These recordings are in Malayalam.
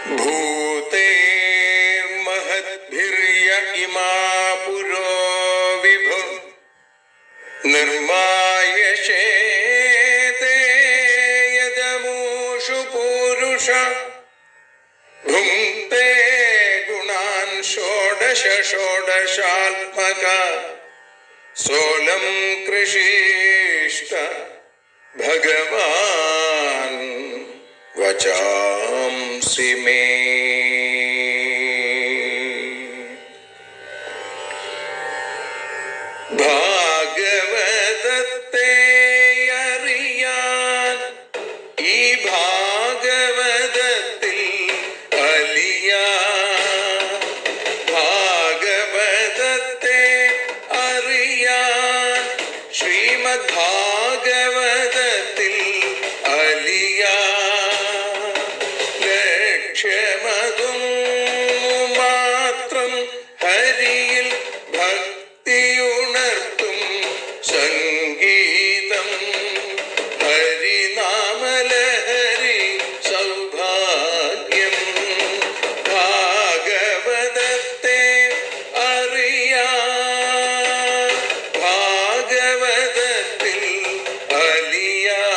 ഭൂതേ മഹദ്ഭിര്യ ഇമാ പുരോ വിഭു നിർമായശേതേ യദമൂഷു പൂരുഷ ഭുങ്ക്തേ ഗുണാൻ ഷോഡശ ഷോഡശാത്മക സോലം കൃഷിഷ്ട ഭഗവാൻ വചാംസി മേ. ഭാഗവതത്തെ അറിയാൻ ഈ ഭാഗവതത്തിൽ അലിയാൻ, ഭാഗവതത്തെ അറിയാൻ ശ്രീമദ് ഭാഗവതത്തിൽ അലിയാൻ. ലക്ഷ്യമതും മാത്രം ഹരിയിൽ ഭക്തിയുണർത്തും സംഗീതം ഹരിനാമലഹരി സൗഭാഗ്യം. ഭാഗവതത്തെ അറിയാൻ ഭാഗവതത്തിൽ അലിയാൻ.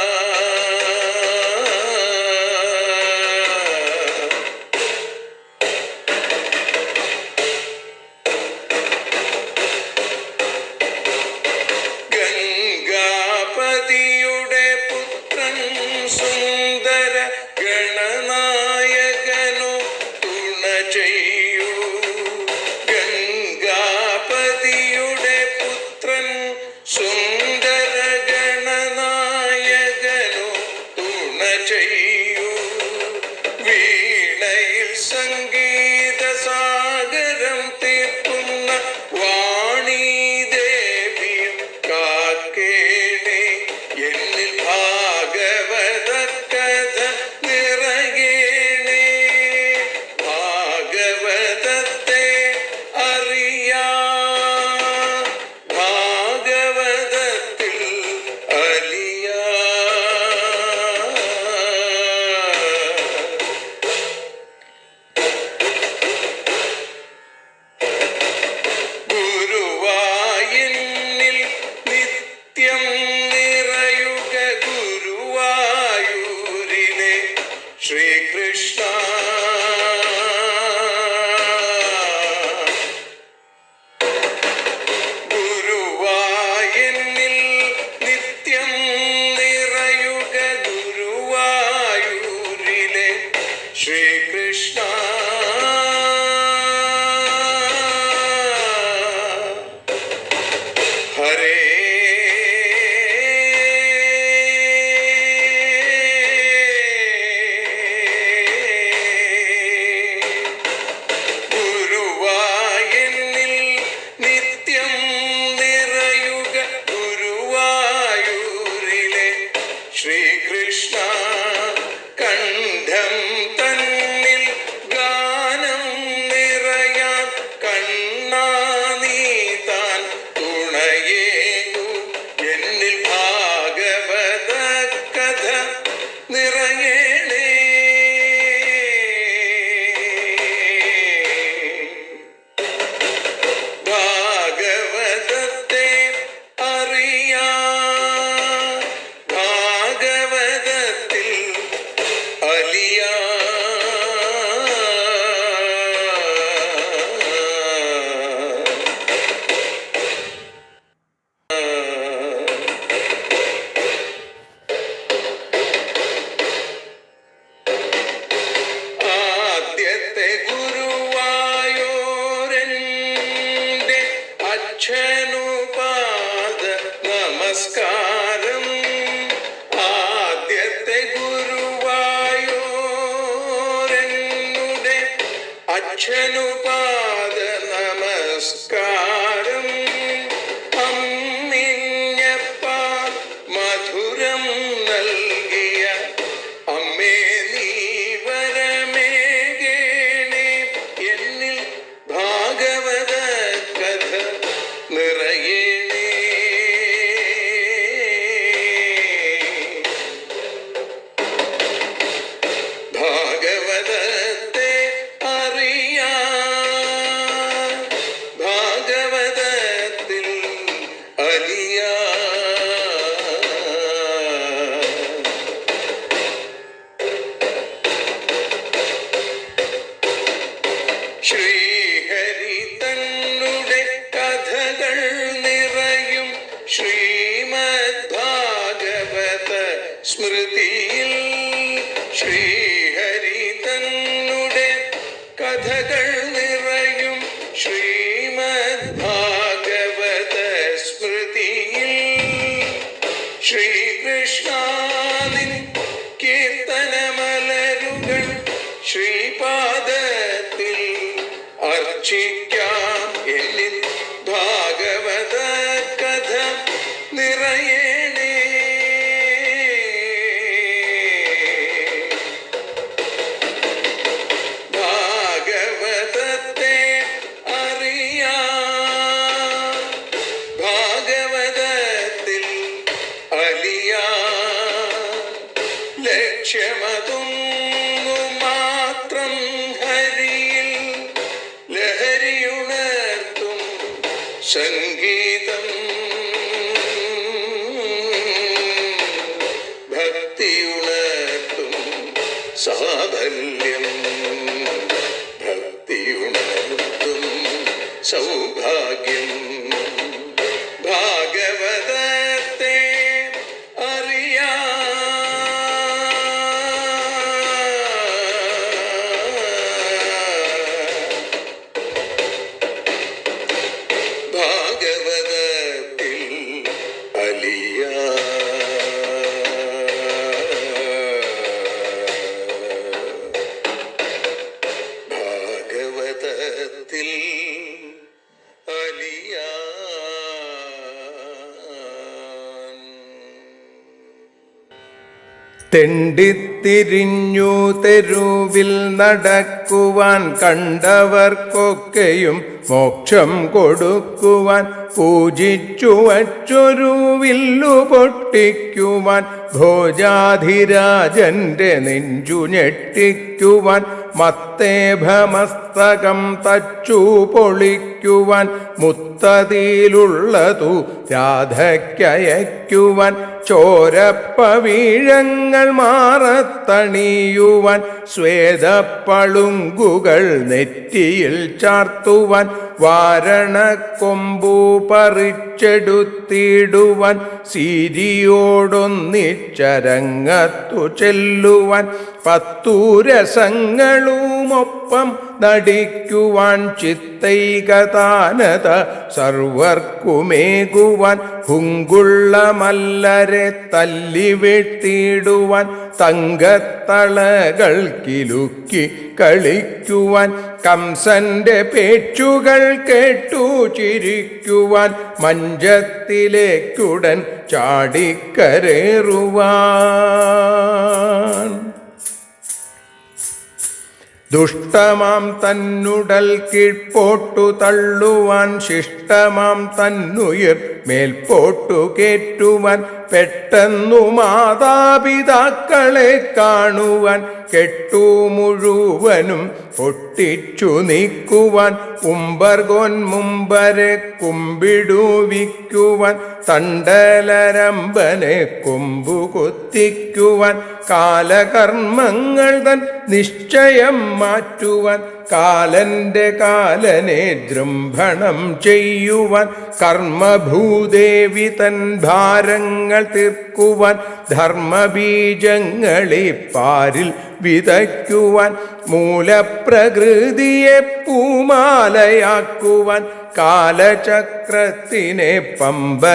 ഗംഗാപതിയുടെ പുത്രൻ സുന്ദര ഗണനായകനു തുണ ചെയ്യൂ. ഗംഗാപതിയുടെ പുത്രൻ സുന്ദര ഗണനായകനു തുണ ചെയ്യൂ. വീണയിൽ സംഗീത സാഗരം തീർക്കുന്ന വാണീദേവിയും കാക്കേണേ. എന്നിൽ ഭാഗവത കഥ നിറയേണേ. ഭാഗവതത്തെ അറിയാൻ ഭാഗവതത്തിൽ അലിയാൻ. ഗുരുവായൂരിൽ നിത്യം നിറയുക ഗുരുവായൂരിലെ ശ്രീകൃഷ്ണ. ഗുരുവായൂരിൽ നിത്യം നിറയുക ഗുരുവായൂരിലെ ശ്രീകൃഷ്ണ. ഹരേ ഗുരുവായൂരിൽ നിത്യം നിറയുക ഗുരുവായൂരിലെ ശ്രീകൃഷ്ണ. കണ്ഠം തന്നിൽ ഗാനം നിറയാൻ കണ്ണാ നീ താൻ തുണയേകൂ. എന്നിൽ ഭാഗവത കഥ നിറയേണേ. ഭാഗവതത്തെ അറിയാൻ ഭാഗവതത്തിൽ അലിയാൻ. ആദ്യത്തെ ഗുരുവായൂരന്റെ അച്ഛനുപാദ നമസ്കാരം. ആദ്യത്തെ ഗുരുവായൂരനുടെ അച്ഛനുപാദ നമസ്കാരം. അമ്മിഞ്ഞപ്പാൽ മധുരം നൽകിയ അമ്മേ നീ വരമേകേണേ. എന്നിൽ ഭാഗവത കഥ നിറയേണേ. ഭാഗവതത്തെ കഥകൾ നിറയും ശ്രീമദ് ഭാഗവത സ്മൃതിയിൽ ശ്രീകൃഷ്ണാനിൻ കീർത്തനമലരുകൾ ശ്രീപാദത്തിൽ അർച്ചിക്കാം. എന്നിൽ ഭാഗവത കഥ നിറയേണേ. ഭാഗവതത്തെ അറിയാം, ഭാഗവതത്തിൽ അലിയാം. ലക്ഷ്യമതൊന്നു മാത്രം ഹരിയിൽ ലഹരിയുണർത്തും സംഗീതം. ഭക്തിയുണർത്തും സാഫല്യം, ഭക്തിയുണർത്തും സൗഭാഗ്യം. ഭാഗവതത്തെ അറിയാം, ഭാഗവതത്തിൽ അലിയാം. ഭാഗവതത്തിൽ അലിയാം. തെണ്ടിത്തിരിഞ്ഞു തെരുവിൽ നടക്കുവാൻ കണ്ടവർക്കൊക്കെയും മോക്ഷം കൊടുക്കുവാൻ പൂജിച്ചു വച്ചൊരു വില്ലു പൊട്ടിക്കുവാൻ ഭോജാധിരാജന്റെ നെഞ്ചു ഞെട്ടിക്കുവാൻ മത്തേഭമസ്തകം തച്ചു പൊളിക്കുവാൻ മുത്തതിയിലുള്ളതു രാധയ്ക്കയക്കുവാൻ ചോരപ്പവീഴങ്ങൾ മാറത്തണിയുവാൻ ശ്വേതപ്പളുങ്കുകൾ നെറ്റിയിൽ ചാർത്തുവാൻ വാരണക്കൊമ്പു പറിച്ചെടുത്തിടുവാൻ സീരിയോടൊന്നിച്ചരങ്ങത്തു ചെല്ലുവാൻ 10 രസങ്ങളുമൊപ്പം നടിക്കുവാൻ ചിത്തൈകതാനത സർവർക്കുമേകുവാൻ ഹുങ്കുള്ള മല്ലരെ തല്ലി വീഴ്ത്തിയിടുവാൻ തങ്കത്തളകൾ കിലുക്കി കളിക്കുവാൻ കംസന്റെ പേച്ചുകൾ കേട്ടു ചിരിക്കുവാൻ മഞ്ചത്തിലേക്കുടൻ ചാടിക്കരേറുവാൻ ദുഷ്ടമാം തന്നുടൽ കീഴ്പോട്ടു തള്ളുവാൻ ശിഷ്ടമാം തന്നുയിർ മേൽപോട്ടു കേറ്റുവാൻ പെട്ടെന്നു മാതാപിതാക്കളെ കാണുവാൻ കെട്ടു മുഴുവനും പൊട്ടിച്ചു നീക്കുവാൻ ഉമ്പർഗോൻ മുമ്പരെ കുമ്പിടുവിക്കുവാൻ തണ്ടലരമ്പനെ കൊമ്പു കൊത്തിക്കുവാൻ കാലകർമ്മങ്ങൾ തൻ നിശ്ചയം മാറ്റുവാൻ കാലന്റെ കാലനെ ജൃംഭണം ചെയ്യുവാൻ കർമ്മഭൂദേവി തൻ ഭാരങ്ങൾ തീർക്കുവാൻ ധർമ്മബീജങ്ങളെ പാരിൽ വിതയ്ക്കുവാൻ മൂലപ്രകൃതിയെ പൂമാലയാക്കുവാൻ കാലചക്രത്തിനെ പമ്പരമാക്കുവാൻ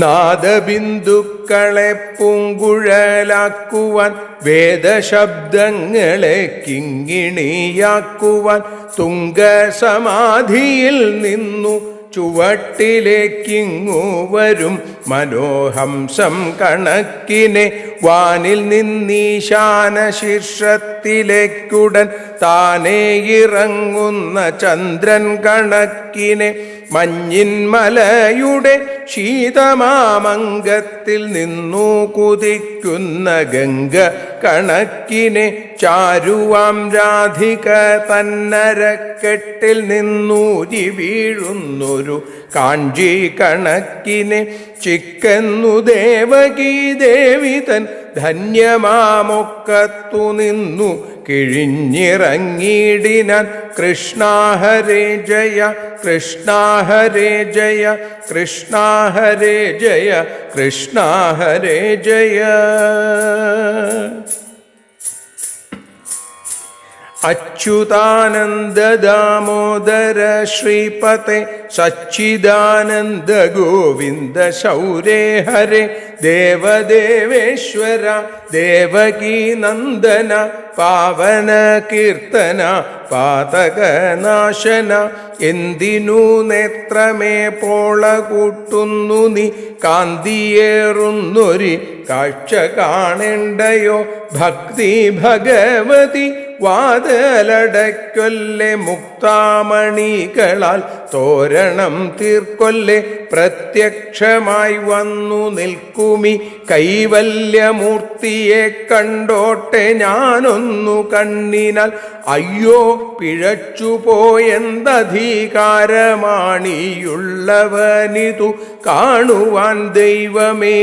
നാദബിന്ദുക്കളെ പൂങ്കുഴലാക്കുവാൻ വേദശബ്ദങ്ങളെ കിങ്ങിണിയാക്കുവാൻ തുംഗസമാധിയിൽ നിന്നു ചുവട്ടിലേക്കിങ്ങു വരും മനോഹംസം കണക്കിനെ വാനിൽ നിന്നീശാന ശീർഷത്തിലേക്കുടൻ താനേ ഇറങ്ങുന്ന ചന്ദ്രൻ കണക്കിനെ മഞ്ഞിൻമലയുടെ ശീതമാമംഗത്തിൽ നിന്നു കുതിക്കുന്ന ഗംഗ കണക്കിനെ ചാരുവാം രാധിക തന്നരക്കെട്ടിൽ നിന്നൂരി വീഴുന്നൊരു കാഞ്ചി കണക്കിനെ ചിക്കെന്നു ദേവകീ ദേവി തൻ ധന്യമാമൊക്കത്തു നിന്നു കിഴിഞ്ഞിറങ്ങിടിനാൻ. കൃഷ്ണ ഹരേ ജയ കൃഷ്ണ ഹരേ ജയ കൃഷ്ണ ഹരേ ജയ കൃഷ്ണ ഹരേ ജയ. അച്യുതാനന്ദ ദാമോദര ശ്രീപതേ സച്ചിദാനന്ദ ഗോവിന്ദ ശൗരേ ഹരേ ദേവദേവേശ്വര ദേവകീ നന്ദന പാവന കീർത്തന പാതകനാശന. എന്തിനു നേത്രമേ പോള കൂട്ടുന്നു നീ കാന്തിയേറുന്നൊരി കാഴ്ച കാണേണ്ടയോ. ഭക്തി ഭഗവതി വാതലടയ്ക്കൊല്ലെ മുക്താമണികളാൽ തോരണം തീർക്കൊല്ലെ. പ്രത്യക്ഷമായി വന്നു നിൽക്കുമി കൈവല്യമൂർത്തിയെ കണ്ടോട്ടെ ഞാനൊന്നു കണ്ണിനാൽ. അയ്യോ പിഴച്ചുപോയെന്തധികാരമാണിയുള്ളവനിതു കാണുവാൻ ദൈവമേ.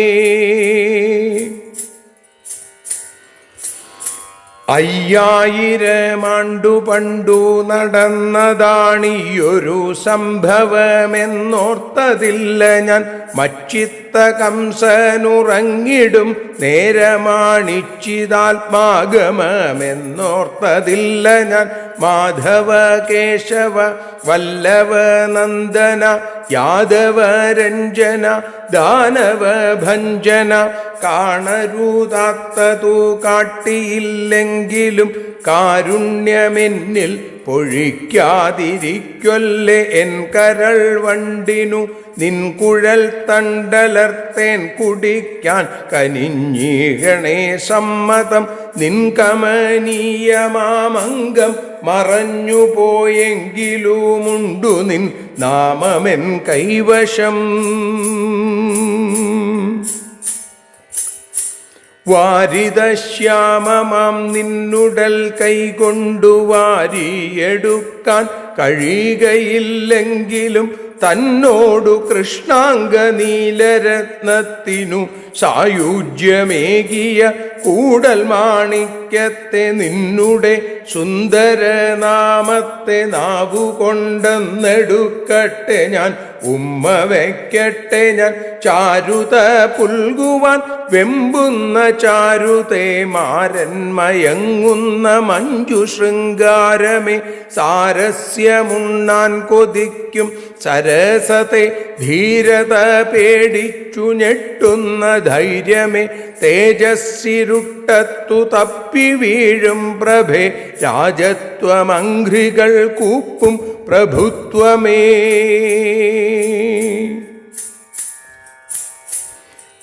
അയ്യായിരമാണ്ടു പണ്ടു നടന്നതാണിയൊരു സംഭവമെന്നോർത്തതില്ല ഞാൻ. മച്ചിത്ത കംസനുറങ്ങിടും നേരമാണിച്ചിതാത്മാഗമമെന്നോർത്തതില്ല ഞാൻ. മാധവ കേശവ വല്ലഭ നന്ദന യാദവ രഞ്ജന ദാനവ ഭഞ്ജന. കാണരുതാത്തതു കാട്ടിയില്ലെങ്കിലും കാരുണ്യമെന്നിൽ പൊഴിക്കാതിരിക്കൊല്ലെ. എൻ കരൾ വണ്ടിനു നിൻകുഴൽ തണ്ടലർത്തേൻ കുടിക്കാൻ കനിഞ്ഞീകണേ സമ്മതം. നിൻ കമനീയമാമംഗം മറഞ്ഞു പോയെങ്കിലുമുണ്ടു നിൻ നാമമെൻ കൈവശം. വാരിതശ്യാമമാം നിന്നുടൽ കൈകൊണ്ടു വാരിയെടുക്കാൻ കഴിയുകയില്ലെങ്കിലും തന്നോടു കൃഷ്ണാംഗ നീലരത്നത്തിനു സായുജ്യമേകിയ കൂടൽ മാണിക്യത്തെ നിന്നുടെ സുന്ദരനാമത്തെ നാവുകൊണ്ടെന്നെടുക്കട്ടെ ഞാൻ. ഉമ്മ വയ്ക്കട്ടെ ഞാൻ. ചാരുത പുൽകുവാൻ വെമ്പുന്ന ചാരുതേ മാരൻ മയങ്ങുന്ന മഞ്ജു ശൃംഗാരമേ. സാരസ്യമുണ്ണാൻ കൊതിക്കും സരസത്തെ ധീരത പേടിച്ചു ഞെട്ടുന്ന ധൈര്യമേ. തേജസ്സിരുട്ടത്തു തപ്പി വീഴും പ്രഭേ രാജത്വമംഘ്രികൾ കൂപ്പും പ്രഭുത്വമേ.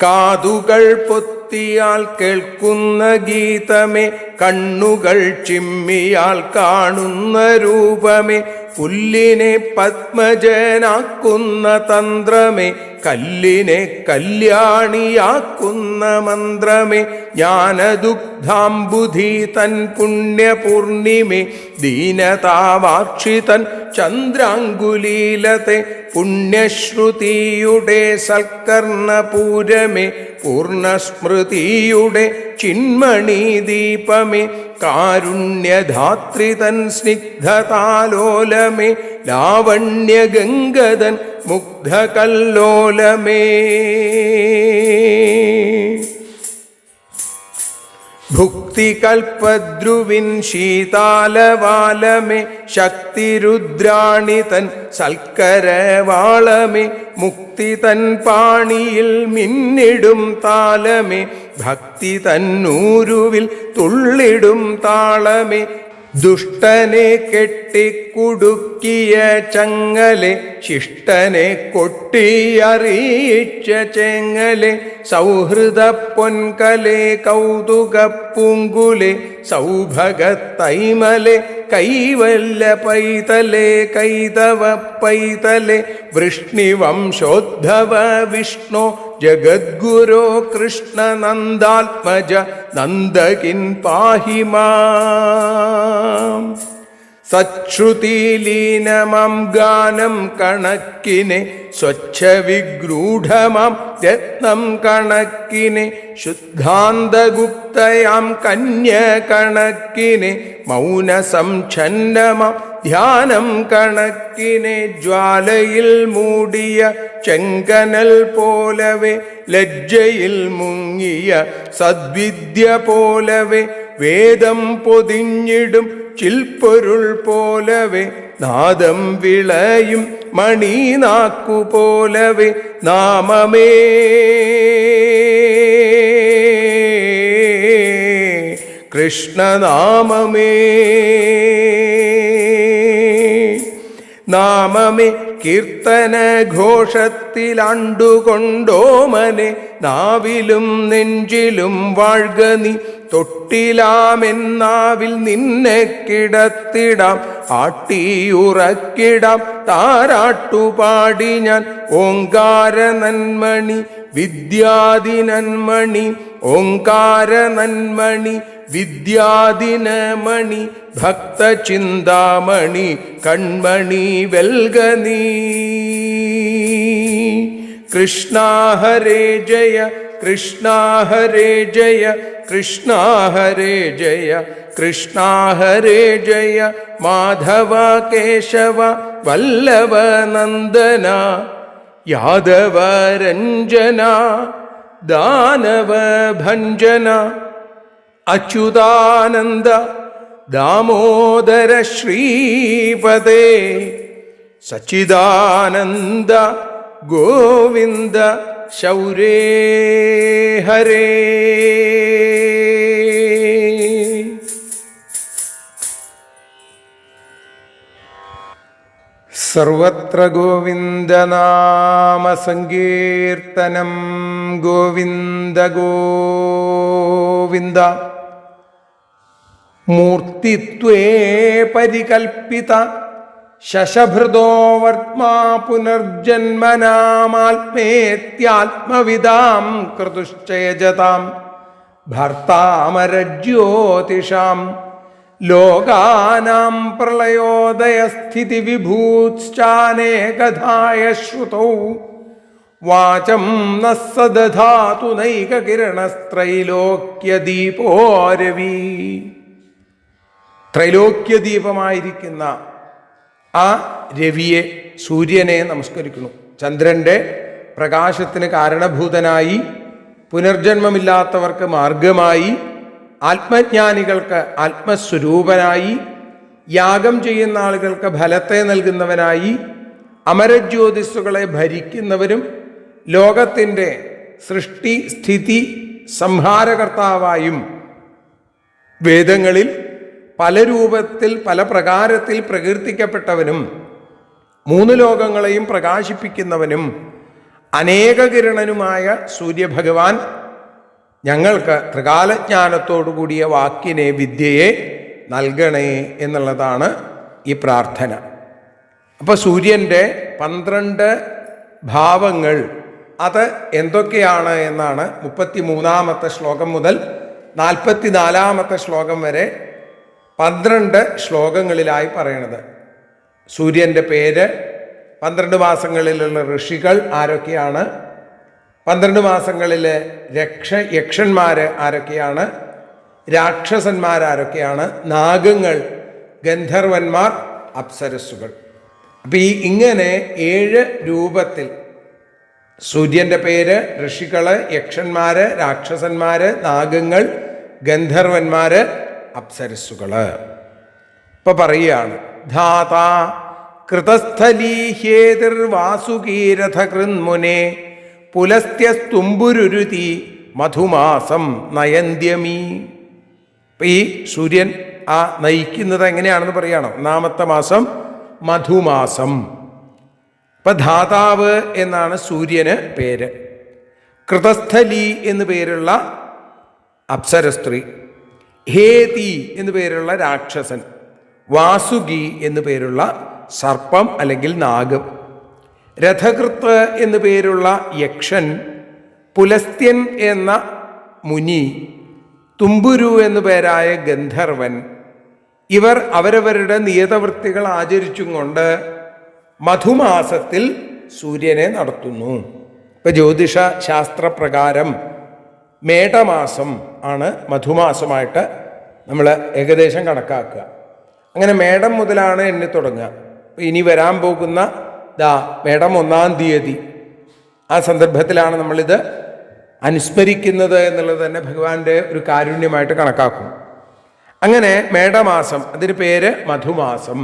കാതുകൾ പൊത്തിയാൽ കേൾക്കുന്ന ഗീതമേ കണ്ണുകൾ ചിമ്മിയാൽ കാണുന്ന രൂപമേ. പുല്ലിനെ പത്മജനാക്കുന്ന തന്ത്രമേ കല്ലിനെ കല്യാണിയാക്കുന്ന മന്ത്രമേ. ജ്ഞാനദുഗ്ധാംബുധി തൻ പുണ്യപൂർണിമേ ദീനതാവാക്ഷി തൻ ചന്ദ്രാംഗുലീലത്തെ. പുണ്യശ്രുതിയുടെ സൽക്കർണപൂരമേ പൂർണ്ണസ്മൃതിയുടെ ചിന്മണി ദീപമേ. കാരുണ്യധാത്രി തൻ സ്നിഗ്ധതാലോലമേ ലാവണ്യഗംഗതൻ മുഗ്ധകല്ലോലമേ. ഭുക്തികൽപദ്രുവിൻ ശീതാലവാലമേ ശക്തിരുദ്രാണി തൻ സൽക്കരവാളമേ. മുക്തി തൻ പാണിയിൽ മിന്നിടും താലമേ ഭക്തി തന്നൂരുവിൽ തുള്ളിടും താളമേ. ദുഷ്ടനെ കെട്ടിക്കുടുക്കിയ ചങ്ങലെ ശിഷ്ടനെ കൊട്ടിയറിയിച്ച ചെങ്ങലെ. സൗഹൃദ പൊൻകലെ കൗതുക പൂങ്കുലെ സൗഭഗത്തൈമലെ കൈവല്ല പൈതലെ കൈതവ പൈതലെ. വൃഷ്ണിവംശോദ്ഭവ വിഷ്ണു ജഗദ്ഗുരോ കൃഷ്ണ നന്ദാത്മജ നന്ദകിൻ പാഹി മാം. സശ്രുതിലീനമാം ഗാനം കണക്കിനെ, സ്വച്ഛവിഗ്രൂഢമാം രത്നം കണക്കിനെ, ശുദ്ധാന്തഗുപ്തയാം കന്യ കണക്കിനെ, മൗനസംഛന്നമാം ധ്യാനം കണക്കിനെ, ജ്വാലയിൽ മൂടിയ ചെങ്കനൽ പോലവെ, ലജ്ജയിൽ മുങ്ങിയ സദ്വിദ്യ പോലവെ, വേദം പൊതിഞ്ഞിടും ചിൽപ്പൊരുൾ പോലവെ, നാദം വിളയും മണിനാക്കു പോലവെ, നാമമേ കൃഷ്ണനാമമേ, നാമമേ കീർത്തന ഘോഷത്തിലാണ്ടുകൊണ്ടോമനെ, നാവിലും നെഞ്ചിലും വാഴ്ക നീ, തൊട്ടിലാമെന്നാവിൽ നിന്നെ കിടത്തിടാം, ആട്ടിയുറക്കിടാം താരാട്ടുപാടി ഞാൻ. ഓങ്കാര നന്മണി വിദ്യാദിനന്മണി, ഓങ്കാര നന്മണി വിദ്യാദിനമണി, ഭക്തചിന്താമണി കൺമണി വെൽഗനീ. കൃഷ്ണ ഹരേ ജയ, കൃഷ്ണ ഹരേ ജയ, കൃഷ്ണ ഹരേ ജയ, കൃഷ്ണ ഹരേ ജയ, മാധവ കേശവ വല്ലഭ നന്ദന, യാദവ രഞ്ജന ദാനവ ഭഞ്ജന, അച്യുതാനന്ദ ദാമോദര ശ്രീപദേ, സച്ചിദാനന്ദ ഗോവിന്ദ ശൗരേ ഹരേ. സർവത്ര ഗോവിന്ദനാമസങ്കീർത്തനം, ഗോവിന്ദ ഗോവിന്ദ. മൂർത്തിത്വേ പരികൽപ്പിത ശശഭൃതോ വർത്മാ, പുനർജന്മനാമാത്മേത്യാത്മവിദാം കൃതുശ്ചയജതാം, ഭർത്താമരജ്യോതിഷാം ലോകാനാം പ്രളയോദയസ്ഥിതി വിഭൂത്ശ്ചാനേകധായ ശ്രുതൗ, വാചം ന സദധാതു നൈകകിരണസ്ത്രൈലോക്യദീപോ രവി. ത്രൈലോക്യദീപമായിരിക്കുന്ന ആ രവിയെ, സൂര്യനെ നമസ്കരിക്കുന്നു. ചന്ദ്രൻ്റെ പ്രകാശത്തിന് കാരണഭൂതനായി, പുനർജന്മമില്ലാത്തവർക്ക് മാർഗമായി, ആത്മജ്ഞാനികൾക്ക് ആത്മസ്വരൂപനായി, യാഗം ചെയ്യുന്ന ആളുകൾക്ക് ഫലത്തെ നൽകുന്നവനായി, അമരജ്യോതിസ്സുകളെ ഭരിക്കുന്നവരും ലോകത്തിൻ്റെ സൃഷ്ടി സ്ഥിതി സംഹാരകർത്താവായും വേദങ്ങളിൽ പല രൂപത്തിൽ പല പ്രകാരത്തിൽ പ്രകീർത്തിക്കപ്പെട്ടവനും, മൂന്ന് ലോകങ്ങളെയും പ്രകാശിപ്പിക്കുന്നവനും അനേകകിരണനുമായ സൂര്യഭഗവാൻ ഞങ്ങൾക്ക് ത്രികാലജ്ഞാനത്തോടുകൂടിയ വാക്കിനെ, വിദ്യയെ നൽകണേ എന്നുള്ളതാണ് ഈ പ്രാർത്ഥന. അപ്പോൾ സൂര്യൻ്റെ 12 ഭാവങ്ങൾ അത് എന്തൊക്കെയാണ് എന്നാണ് 33-ാമത്തെ ശ്ലോകം മുതൽ 44-ാമത്തെ ശ്ലോകം വരെ 12 ശ്ലോകങ്ങളിലായി പറയണത്. സൂര്യൻ്റെ പേര്, 12 മാസങ്ങളിലുള്ള ഋഷികൾ ആരൊക്കെയാണ്, 12 മാസങ്ങളിലെ യക്ഷന്മാർ ആരൊക്കെയാണ്, രാക്ഷസന്മാരാരൊക്കെയാണ്, നാഗങ്ങൾ, ഗന്ധർവന്മാർ, അപ്സരസ്സുകൾ. അപ്പം ഇങ്ങനെ 7 രൂപത്തിൽ സൂര്യൻ്റെ പേര്, ഋഷികൾ, യക്ഷന്മാർ, രാക്ഷസന്മാർ, നാഗങ്ങൾ, ഗന്ധർവന്മാർ, അപ്സരസ്സുകൾ. ഇപ്പൊ പറയുകയാണ്, ധാതാ കൃതസ്ഥലീഹ്യേതിർവാസുകീരഥ കൃന്മുനെ, പുലസ്ത്യസ്തുംബുരുരുതി മധുമാസം നയന്ത്യമീ. ഇപ്പം ഈ സൂര്യൻ ആ നയിക്കുന്നത് എങ്ങനെയാണെന്ന് പറയുകയാണ്. 1-ാമത്തെ മാസം മധുമാസം. ഇപ്പം ധാതാവ് എന്നാണ് സൂര്യന് പേര്. കൃതസ്ഥലി എന്ന് പേരുള്ള അപ്സരസ്ത്രീ, ഹേതി എന്ന് പേരുള്ള രാക്ഷസൻ, വാസുകി എന്ന് പേരുള്ള സർപ്പം അല്ലെങ്കിൽ നാഗം, രഥകൃത്ത് എന്ന് പേരുള്ള യക്ഷൻ, പുലസ്ത്യൻ എന്ന മുനി, തുമ്പുരു എന്നു പേരായ ഗന്ധർവൻ, ഇവർ അവരവരുടെ നിയതവൃത്തികൾ ആചരിച്ചും കൊണ്ട് മധുമാസത്തിൽ സൂര്യനെ നടത്തുന്നു. ഇപ്പം ജ്യോതിഷ ശാസ്ത്രപ്രകാരം മേടമാസം ആണ് മധുമാസമായിട്ട് നമ്മൾ ഏകദേശം കണക്കാക്കുക. അങ്ങനെ മേടം മുതലാണ് എണ്ണി തുടങ്ങുക. ഇനി വരാൻ പോകുന്ന മേടം 1-ാം തീയതി ആ സന്ദർഭത്തിലാണ് നമ്മളിത് അനുസ്മരിക്കുന്നത് എന്നുള്ളത് തന്നെ ഭഗവാന്റെ ഒരു കാരുണ്യമായിട്ട് കണക്കാക്കും. അങ്ങനെ മേടമാസം, അതിന് പേര് മധുമാസം.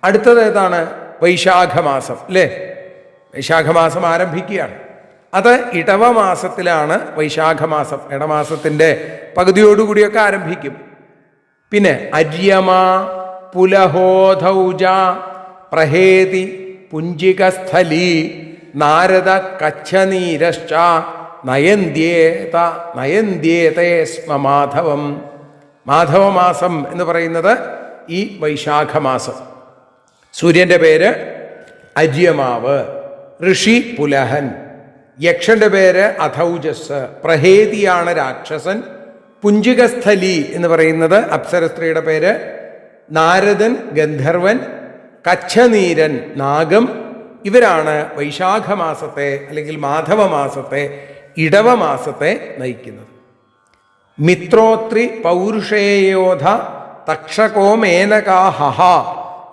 അടുത്തത് ഏതാണ്? വൈശാഖമാസം അല്ലേ? വൈശാഖമാസം ആരംഭിക്കുകയാണ്. അത് ഇടവമാസത്തിലാണ് വൈശാഖമാസം. ഇടമാസത്തിൻ്റെ പകുതിയോടുകൂടിയൊക്കെ ആരംഭിക്കും. പിന്നെ അര്യമ, പുലഹോധൗജ, പ്രഹേതി, പുഞ്ചികസ്ഥലി, നാരദ കച്ഛനീരശ്ച നയന്ത്യേതേ സ്മ മാധവം. മാധവമാസം എന്ന് പറയുന്നത് ഈ വൈശാഖമാസം. സൂര്യൻ്റെ പേര് അര്യമാവ്, ഋഷി പുലഹൻ, യക്ഷന്റെ പേര് അധൗജസ്, പ്രഹേതിയാണ് രാക്ഷസൻ, പുഞ്ചികസ്ഥലി എന്ന് പറയുന്നത് അപ്സരസ്ത്രീയുടെ പേര്, നാരദൻ ഗന്ധർവൻ, കച്ഛനീരൻ നാഗം. ഇവരാണ് വൈശാഖമാസത്തെ അല്ലെങ്കിൽ മാധവമാസത്തെ ഇടവമാസത്തെ നയിക്കുന്നത്. മിത്രോത്രി പൗരുഷേയോധ തക്ഷകോ മേനകാഹ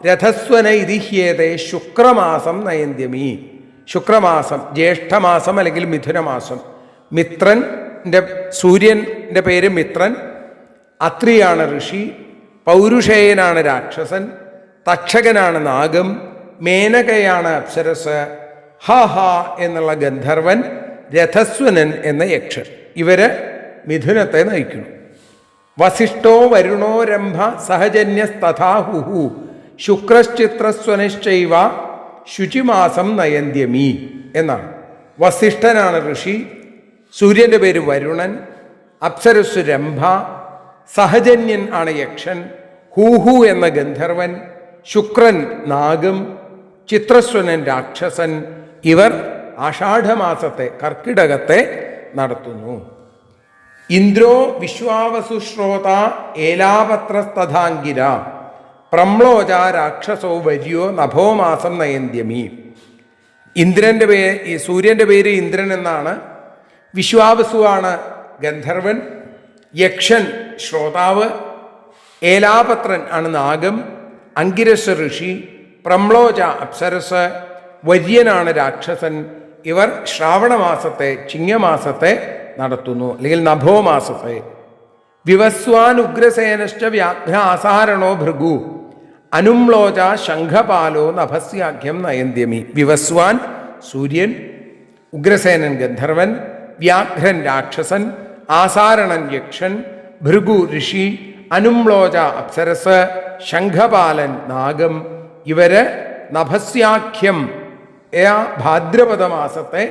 രഥസ്വന ഇതിഹ്യേതേ ശുക്രമാസം നയന്ത്യമി. ശുക്രമാസം, ജ്യേഷ്ഠമാസം അല്ലെങ്കിൽ മിഥുനമാസം. മിത്രൻ്റെ, സൂര്യൻ്റെ പേര് മിത്രൻ, അത്രിയാണ് ഋഷി, പൗരുഷേയനാണ് രാക്ഷസൻ, തക്ഷകനാണ് നാഗം, മേനകയാണ് അപ്സരസ്, ഹ എന്നുള്ള ഗന്ധർവൻ, രഥസ്വനൻ എന്ന യക്ഷൻ. ഇവര് മിഥുനത്തെ നയിക്കുന്നു. വസിഷ്ഠോ വരുണോ രംഭ സഹജന്യസ്തഥാഹുഹു ശുക്രശ്ചിത്രസ്വനിശ്ചൈവ ശുചിമാസം നയന്ത്യമി എന്നാണ്. വസിഷ്ഠനാണ് ഋഷി, സൂര്യൻ്റെ പേര് വരുണൻ, അപ്സരസ്സു രംഭ, സഹജന്യൻ ആണ് യക്ഷൻ, ഹൂഹു എന്ന ഗന്ധർവൻ, ശുക്രൻ നാഗം, ചിത്രസ്വനൻ രാക്ഷസൻ. ഇവർ ആഷാഢമാസത്തെ കർക്കിടകത്തെ നടത്തുന്നു. ഇന്ദ്രോ വിശ്വാവസുശ്രോത ഏലാപത്രസ്തഥാങ്കിര പ്രംളോജ രാക്ഷസോ വര്യോ നഭോമാസം നയന്ത്യമി. ഇന്ദ്രൻ്റെ പേര്, സൂര്യൻ്റെ പേര് ഇന്ദ്രൻ എന്നാണ്. വിശ്വാവസുവാണ് ഗന്ധർവൻ, യക്ഷൻ ശ്രോതാവ്, ഏലാപത്രൻ ആണ് നാഗം, അങ്കിരസ് ഋഷി, പ്രംളോജ അപ്സരസ്, വര്യനാണ് രാക്ഷസൻ. ഇവർ ശ്രാവണമാസത്തെ ചിങ്ങമാസത്തെ നടത്തുന്നു, അല്ലെങ്കിൽ നഭോമാസത്തെ. വിവസ്വാൻ ഉഗ്രസേനശ്ച വ്യാഘ്ര ആസാരണോ ഭൃഗു അനുംലോച ശംഖപാലോ നഭസ്യാഖ്യം നയന്ത്യമി. വിവസ്വാൻ സൂര്യൻ, ഉഗ്രസേനൻ ഗന്ധർവൻ, വ്യാഘ്രൻ രാക്ഷസൻ, ആസാരണൻ യക്ഷൻ, ഭൃഗു ഋഷി, അനുംലോച അപ്സരസ്, ശംഖപാലൻ നാഗം. ഇവര് നഭസ്യാഖ്യം ഭാദ്രപദ മാസത്തെ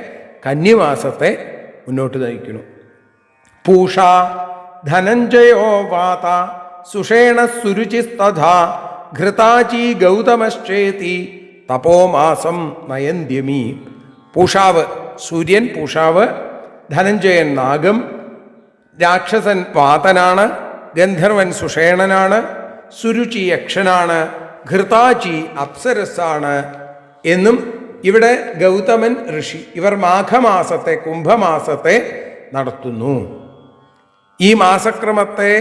കന്നിമാസത്തെ മുന്നോട്ട് നയിക്കുന്നു. പൂഷ ധനഞ്ജയോ വാത സുഷേണ സുരുചിസ്തഥാ ഘൃതാചി ഗൗതമശ്ചേതി തപോമാസം നയന്ത്യമി. പൂഷാവ് സൂര്യൻ, പൂഷാവ്, ധനഞ്ജയൻ നാഗം, രാക്ഷസൻ വാതനാണ്, ഗന്ധർവൻ സുഷേണനാണ്, സുരുചി യക്ഷനാണ്, ഘൃതാചി അപ്സരസ്സാണ് എന്നും ഇവിടെ ഗൗതമൻ ഋഷി. ഇവർ മാഘമാസത്തെ കുംഭമാസത്തെ നടത്തുന്നു. ഈ മാസക്രമത്തെ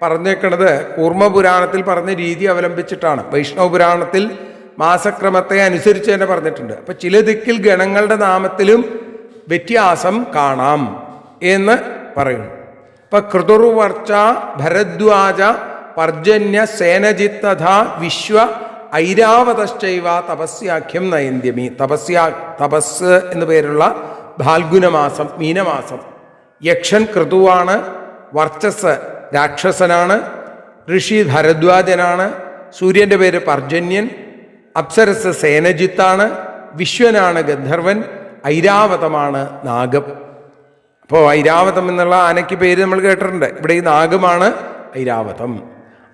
പറഞ്ഞേക്കുന്നത് കൂർമ്മപുരാണത്തിൽ പറഞ്ഞ രീതി അവലംബിച്ചിട്ടാണ്. വൈഷ്ണവ പുരാണത്തിൽ മാസക്രമത്തെ അനുസരിച്ച് തന്നെ പറഞ്ഞിട്ടുണ്ട്. അപ്പം ചില ദിക്കിൽ ഗണങ്ങളുടെ നാമത്തിലും വ്യത്യാസം കാണാം എന്ന് പറയുന്നു. ഇപ്പം കൃതുർവർച്ച ഭരദ്വാജ പർജന്യ സേനജിത്തഥ വിശ്വ ഐരാവതശ്ചൈവ തപസ്യാഖ്യം നയന്ത്യമി. തപസ് എന്നു പേരുള്ള ഫാൽഗുനമാസം, മീനമാസം. യക്ഷൻ കൃതുവാണ്, വർച്ചസ് രാക്ഷസനാണ്, ഋഷി ഭരദ്വാജനാണ്, സൂര്യൻ്റെ പേര് പർജന്യൻ, അപ്സരസ് സേനജിത്താണ്, വിശ്വനാണ് ഗന്ധർവൻ, ഐരാവതമാണ് നാഗം. അപ്പോൾ ഐരാവതം എന്നുള്ള ആനയ്ക്ക് പേര് നമ്മൾ കേട്ടിട്ടുണ്ട്. ഇവിടെ ഈ നാഗമാണ് ഐരാവതം.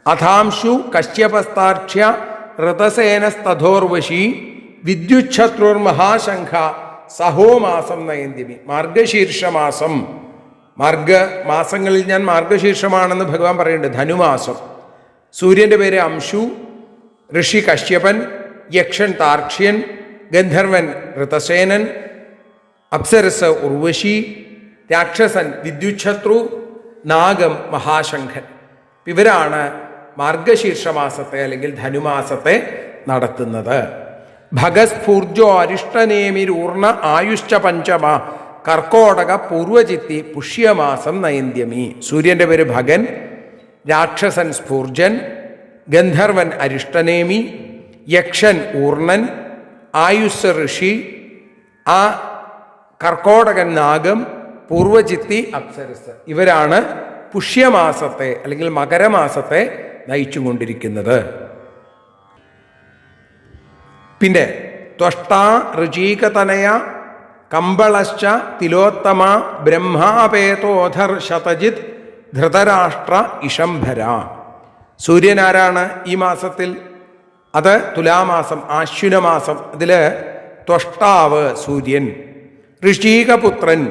അഥാംശു കശ്യപസ്താർക്ഷ്യ ഋതസേനസ്തഥോർവശി വിദ്യുച്ഛത്രുർമഹാശംഖ സഹോമാസം നയന്തിമി. മാർഗശീർഷമാസം, മാസങ്ങളിൽ ഞാൻ മാർഗശീർഷമാണെന്ന് ഭഗവാൻ പറയുന്നുണ്ട്. ധനുമാസം സൂര്യൻ്റെ പേര് അംശു, ഋഷി കശ്യപൻ, യക്ഷൻ താർക്ഷ്യൻ, ഗന്ധർവൻ ഋതസേനൻ, അപ്സരസ് ഉർവശി, രാക്ഷസൻ വിദ്യുച്ഛത്രു, നാഗം മഹാശംഖൻ. ഇവരാണ് മാർഗശീർഷമാസത്തെ അല്ലെങ്കിൽ ധനുമാസത്തെ നടത്തുന്നത്. ഭഗസ്ഫൂർജോ അരിഷ്ടനേമിരൂർണ ആയുശ്ച പഞ്ചമ കർക്കോടക പൂർവചിത്തി പുഷ്യമാസം നയന്ത്യമി. സൂര്യൻ്റെ പേര് ഭഗൻ, രാക്ഷസൻ സ്ഫൂർജൻ, ഗന്ധർവൻ അരിഷ്ടനേമി, യക്ഷൻ ഊർണൻ, ആയുസ് ഋഷി, ആ കർക്കോടകൻ നാഗം, പൂർവചിത്തി അപ്സരസ്. ഇവരാണ് പുഷ്യമാസത്തെ അല്ലെങ്കിൽ മകരമാസത്തെ നയിച്ചുകൊണ്ടിരിക്കുന്നത്. പിന്നെ ത്വഷ്ടാ ഋചീകതനയ കമ്പളശ്ച തിലോത്തമ ബ്രഹ്മാപേതോധർ ശതജിത് ധൃതരാഷ്ട്ര ഇഷംഭര. സൂര്യനാരാണ് ഈ മാസത്തിൽ? അത് തുലാമാസം, ആശ്വിനമാസം. അതിൽ ത്വഷ്ടാവ് സൂര്യൻ, ഋഷീകപുത്രൻ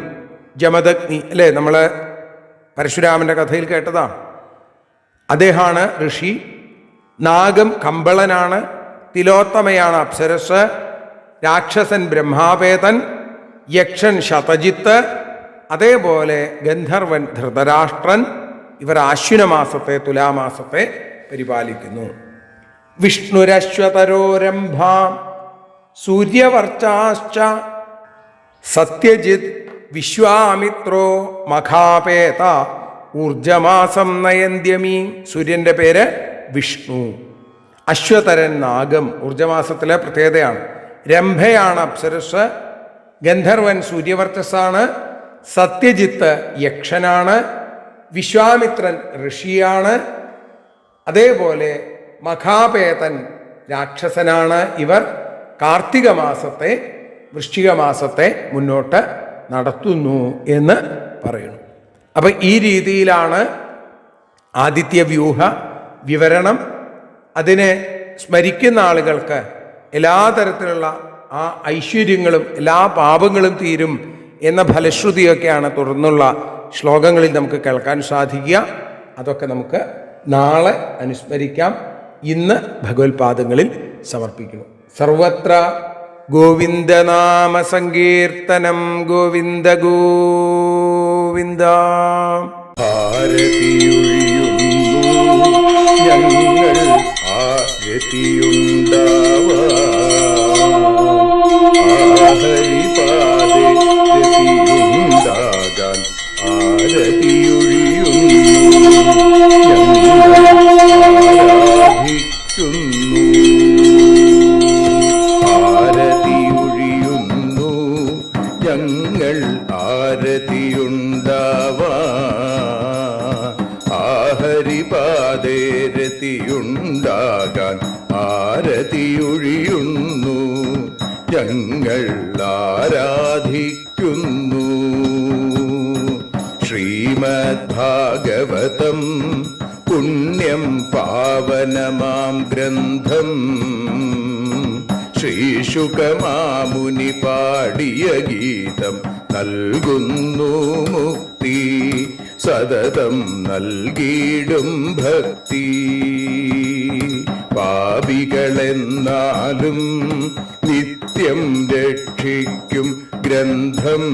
ജമദഗ്നി, അല്ലേ? നമ്മൾ പരശുരാമൻ്റെ കഥയിൽ കേട്ടതാണ്. അദ്ദേഹമാണ് ഋഷി. നാഗം കമ്പളനാണ്, തിലോത്തമയാണ് അപ്സരസ്, രാക്ഷസൻ ബ്രഹ്മാപേതൻ, യക്ഷൻ ശതജിത്ത്, അതേപോലെ ഗന്ധർവൻ ധൃതരാഷ്ട്രൻ. ഇവർ ആശ്വിനമാസത്തെ തുലാമാസത്തെ പരിപാലിക്കുന്നു. വിഷ്ണുരശ്വതരോരംഭ സൂര്യവർച്ചാശ്ച സത്യജിത് വിശ്വാമിത്രോ മഖാപേത ഊർജമാസം നയന്ത്യമി. സൂര്യൻ്റെ പേര് വിഷ്ണു, അശ്വതരൻ നാഗം, ഊർജമാസത്തിലെ പ്രത്യേകതയാണ്. രംഭയാണ് അപ്സരസ്, ഗന്ധർവൻ സൂര്യവർച്ചസാണ്, സത്യജിത്ത് യക്ഷനാണ്, വിശ്വാമിത്രൻ ഋഷിയാണ്, അതേപോലെ മഖാപേതൻ രാക്ഷസനാണ്. ഇവർ കാർത്തിക മാസത്തെ, വൃശ്ചിക മാസത്തെ മുന്നോട്ട് നടത്തുന്നു എന്ന് പറയുന്നു. അപ്പം ഈ രീതിയിലാണ് ആദിത്യവ്യൂഹ വിവരണം. അതിനെ സ്മരിക്കുന്ന ആളുകൾക്ക് എല്ലാ തരത്തിലുള്ള ആ ഐശ്വര്യങ്ങളും എല്ലാ പാപങ്ങളും തീരും എന്ന ഫലശ്രുതിയൊക്കെയാണ് തുടർന്നുള്ള ശ്ലോകങ്ങളിൽ നമുക്ക് കേൾക്കാൻ സാധിക്കുക. അതൊക്കെ നമുക്ക് നാളെ അനുസ്മരിക്കാം. ഇന്ന് ഭഗവത്പാദങ്ങളിൽ സമർപ്പിക്കുന്നു. സർവത്ര ഗോവിന്ദനാമ സങ്കീർത്തനം. ഗോവിന്ദ ഗോവിന്ദ. ഞങ്ങൾ ഹരിപാദേ രതിയുണ്ടാകാൻ ആരതിയൊഴിയുന്നു. ഞങ്ങൾ ആരതിയുണ്ടാവാൻ ഹരിപാദേ രതിയുണ്ടാകാൻ ആരതിയൊഴിയുന്നു. ഞങ്ങൾ ആരാധിക്കുന്നു. ശ്രീമദ്ഭാഗവതം പുണ്യം പാവനമാം ഗ്രന്ഥം ശ്രീശുകമാമുനി പാടിയ ഗീതം നൽകുന്നു മുക്തി. സതതം നൽകിയിടും ഭക്തി. പാപികളെന്നാലും നിത്യം രക്ഷിക്കും ഗ്രന്ഥം.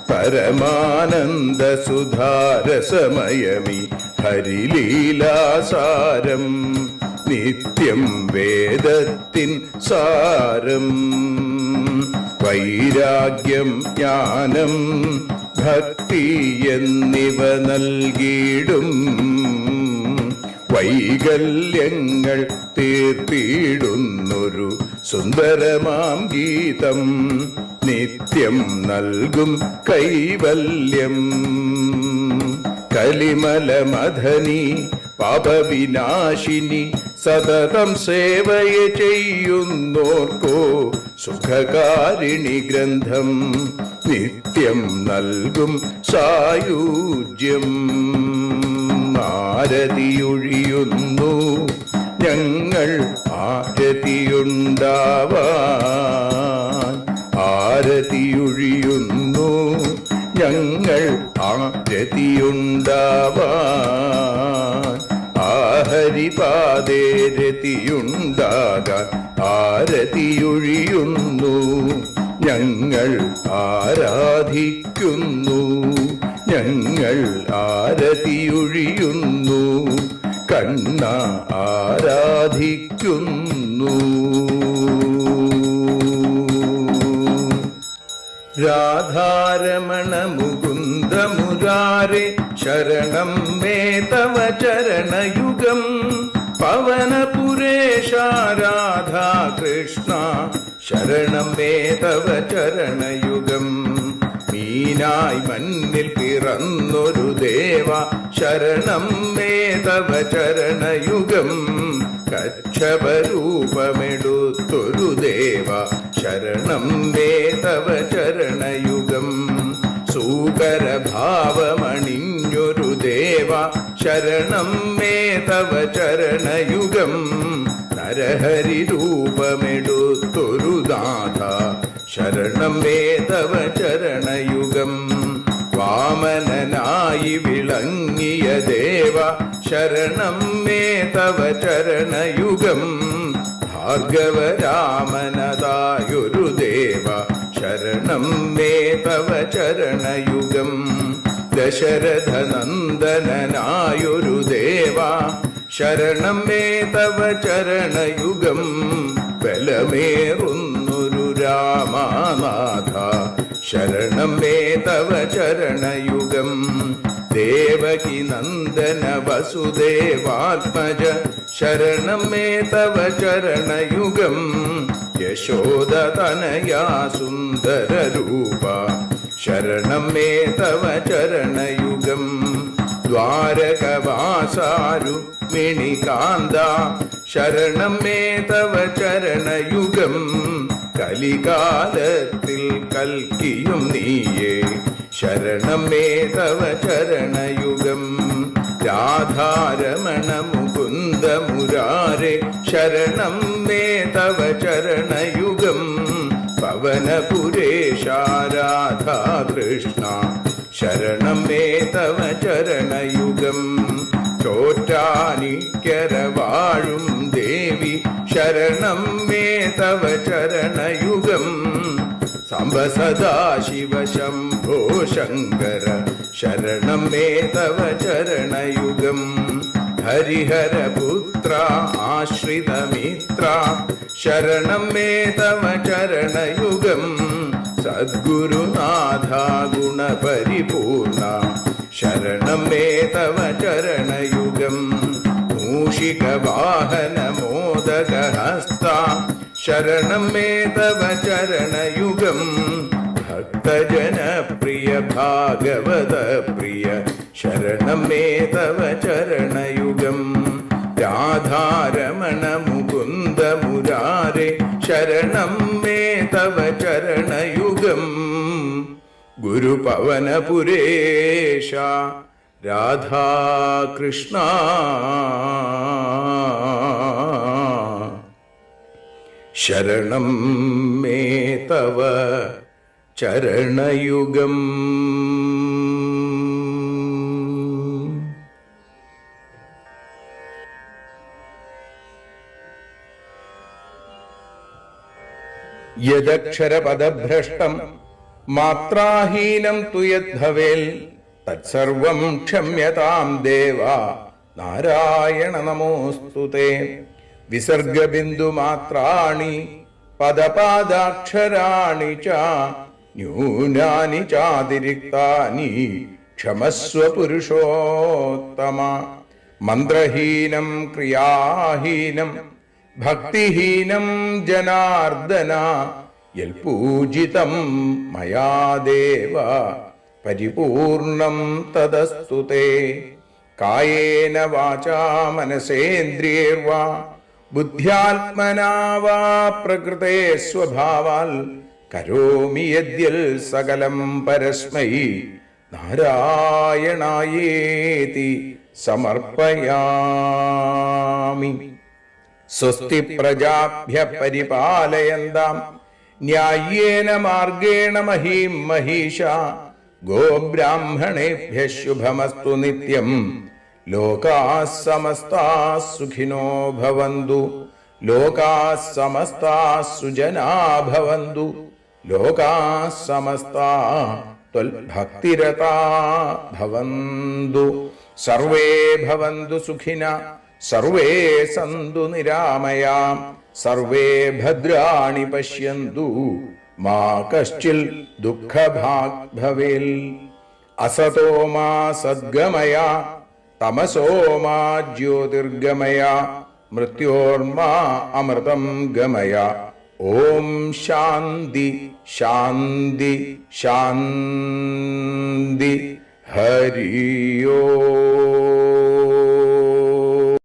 പരമാനന്ദ സുധാരസമയമി ഹരിലീലാസാരം. നിത്യം വേദത്തിൻ സാരം. വൈരാഗ്യം ജ്ഞാനം ഭക്തി എന്നിവ നൽകിയിടും. വൈകല്യങ്ങൾ തീർത്തിടുന്നൊരു സുന്ദരമാം ഗീതം. നിത്യം നൽകും കൈവല്യം. കലിമലമഥനി പാപവിനാശിനി സതതം സേവയ ചെയ്യുന്നോർക്കോ സുഖകാരിണി ഗ്രന്ഥം. നിത്യം നൽകും സായുജ്യം. ആരതിയൊഴിയുന്നു. ഞങ്ങൾ ആരതിയുണ്ടാവാൻ ആരതിയൊഴിയുന്നു. ഞങ്ങൾ ആരതിയുണ്ടാവാൻ ഹരിപാദേ രതിയുണ്ടാകാൻ ആരതിയൊഴിയുന്നു ഞങ്ങൾ ആരാധിക്കുന്നു ഞങ്ങൾ ആരതിയൊഴിയുന്നു കണ്ണ ആരാധിക്കുന്നു രാധാരമണ മുകുന്ദ മുരാരേ ശരണം മേ തവ ചരണയുഗം പവനപുരേശ രാധാ കൃഷ്ണ ശരണം മേ തവ ചരണയുഗം മീനായി മണ്ണിൽ പിറന്നൊരു ദേവ ശരണം മേ തവ ചരണയുഗം കച്ഛപരൂപമെടുത്തൊരു ദേവ ശരണം മേ തവ ചരണയുഗം സൂകരഭാവമണിഞ്ഞൊരു ദേവ ശരണം മേ തവ ചരണയുഗം നരഹരി രൂപമെടുത്തൊരു നാഥ ശരണം മേ തവ ചരണയുഗം വാമനനായി വിളങ്ങിയ ദേവ ശരണം മേ തവ ചരണയുഗം ഭാർഗവരാമനതായൊരു ദേവ ശരണം മേ തവ ചരണയുഗം ദശരഥനന്ദനായൊരു ദേവ ശരണം മേ തവ ചരണയുഗം ബലമേറുന്നൊരു രാമനാഥ ശരണം മേ തവ ചരണയുഗം ദേവകി നന്ദന വസുദേവാത്മജ ശരണം മേ തവ ചരണയുഗം യശോദതനയാ സുന്ദര രൂപ ശരണം മേ തവ ചരണയുഗം ദ്വാരകവാസാരുക്മിണികാന്ത ശരണം മേ തവ ചരണയുഗം കലികാലത്തിൽ കൽക്കിയും നീയേ ശരണം മേ തവ ചരണയുഗം രാധാരമണ മുകുന്ദ മുരാരേ ശരണം മേ തവ ചരണയുഗം പവനപുരേശ രാധാ കൃഷ്ണ ശരണം മേ തവ ചരണയുഗം ചോറ്റാനിക്കര വാഴും ദേവി ശരണം മേ തവ ചരണയുഗം സാംബ സദാശിവ ശംഭോ ശങ്കര ശരണം മേ തവ ചരണയുഗം ഹരിഹരപുത്ര ആശ്രിതമിത്ര ശരണം മേ തവ ചരണയുഗം സദ്ഗുരുനാഥ ഗുണപരിപൂർണ ശരണം മേ തവ ചരണയുഗം മൂഷിക വാഹന മോദകഹസ്ത ശരണം മേ തവ ചരണയുഗം ഭക്തജനപ്രിയ ഭാഗവത പ്രിയ ശരണം മേ തവ ചരണയുഗം രാധാരമണ മുകുന്ദ മുരാരേ ശരണം മേ തവ ചരണയുഗം ഗുരുപവനപുരേശ രാധാകൃഷ്ണ ശരണം മേ തവ ചരണയുഗം യദക്ഷരപദഭ്രഷ്ടം മാത്രാഹീനം തു യദ്ഭവേൽ തത്സർവം ക്ഷമ്യതാം ദേവ നാരായണ നമോസ്തുതേ വിസർഗബിന്ദുമാത്രാണി പദപാദാക്ഷരാണി ച ന്യൂനാനി ചാതിരിക്താനി ക്ഷമസ്വ പുരുഷോത്തമ മന്ത്രഹീനം ക്രിയാഹീനം ഭക്തിഹീനം ജനാർദ്ദന യൽപൂജിതം മയാ ദേവ പരിപൂർണം തദസ്തു തേ കായേന വാചാ മനസേന്ദ്രിയൈർവാ ബുദ്ധ്യാത്മനാ വാ പ്രകൃതേ സ്വഭാവാൽ കരോമി യദ്യൽ സകലം പരസ്മൈ നാരായണായേതി സമർപ്പയാമി. സ്വസ്തി പ്രജാഭ്യ പരിപാലയന്താം ന്യായേന മാർഗേണ മഹീം മഹീഷ ഗോബ്രാഹ്മണേഭ്യ ശുഭമസ്തു നിത്യം ലോകാഃ സമസ്താഃ സുഖിനോ ഭവന്തു. ലോകാഃ സമസ്താഃ സുജനാ ഭവന്തു. ലോകാഃ സമസ്താഃ ത്വൽഭക്തിരതാ ഭവന്തു. സർവേ ഭവന്തു സുഖിനഃ സർവേ സന്തു നിരാമയാം. സർവേ ഭദ്രാണി പശ്യന്തു മാ കശ്ചിൽ ദുഃഖഭാഗ് ഭവേൽ. അസതോ മാ സദ്ഗമയ തമസോ മാ ജ്യോതിർഗമയ മൃത്യോർമാ അമൃതം ഗമയ. ഓം ശാന്തി ശാന്തി ശാന്തി. ഹരി ഓം.